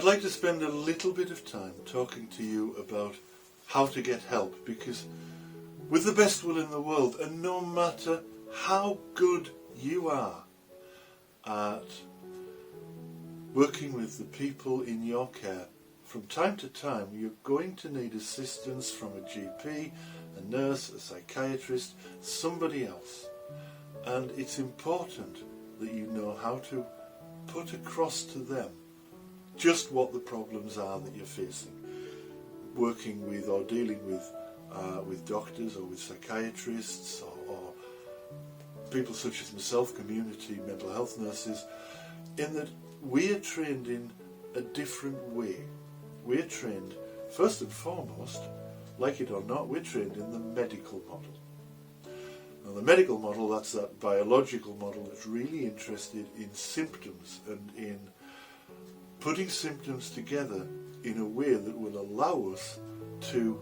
I'd like to spend a little bit of time talking to you about how to get help, because with the best will in the world, and no matter how good you are at working with the people in your care, from time to time you're going to need assistance from a GP, a nurse, a psychiatrist, somebody else. And it's important that you know how to put across to them just what the problems are that you're facing. Working with or dealing with doctors or with psychiatrists or people such as myself, community mental health nurses, in that we are trained in a different way. We're trained, first and foremost, like it or not, we're trained in the medical model. Now the medical model, that's that biological model that's really interested in symptoms and in putting symptoms together in a way that will allow us to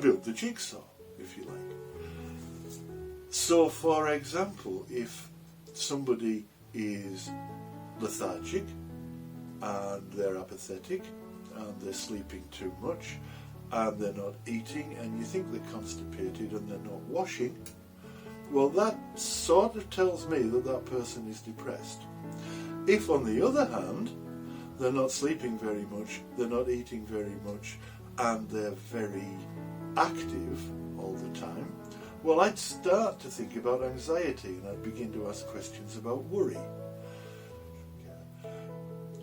build the jigsaw, if you like. So for example, if somebody is lethargic and they're apathetic and they're sleeping too much and they're not eating and you think they're constipated and they're not washing, well, that sort of tells me that that person is depressed. If on the other hand they're not sleeping very much, they're not eating very much, and they're very active all the time, well, I'd start to think about anxiety and I'd begin to ask questions about worry.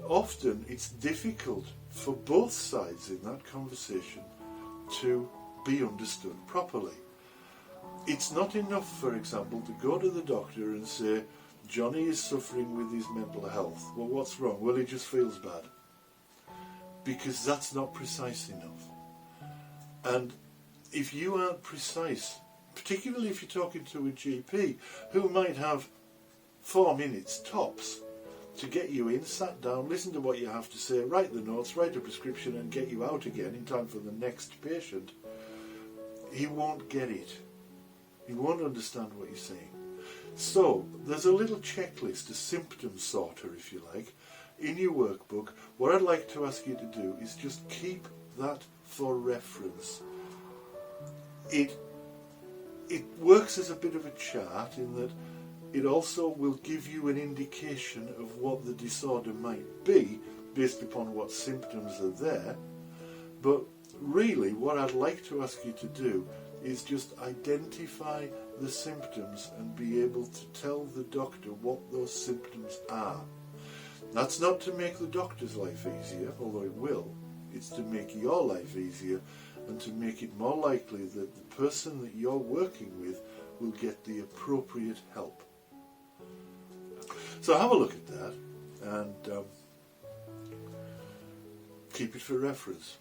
Often it's difficult for both sides in that conversation to be understood properly. It's not enough, for example, to go to the doctor and say, Johnny is suffering with his mental health. Well, what's wrong? Well, he just feels bad. Because that's not precise enough. And if you aren't precise, particularly if you're talking to a GP who might have 4 minutes tops to get you in, sat down, listen to what you have to say, write the notes, write a prescription and get you out again in time for the next patient, he won't get it. He won't understand what you're saying. So there's a little checklist, a symptom sorter if you like, in your workbook. What I'd like to ask you to do is just keep that for reference. It works as a bit of a chart in that it also will give you an indication of what the disorder might be based upon what symptoms are there. But really what I'd like to ask you to do is just identify the symptoms and be able to tell the doctor what those symptoms are. That's not to make the doctor's life easier, although it will. It's to make your life easier and to make it more likely that the person that you're working with will get the appropriate help. So have a look at that and keep it for reference.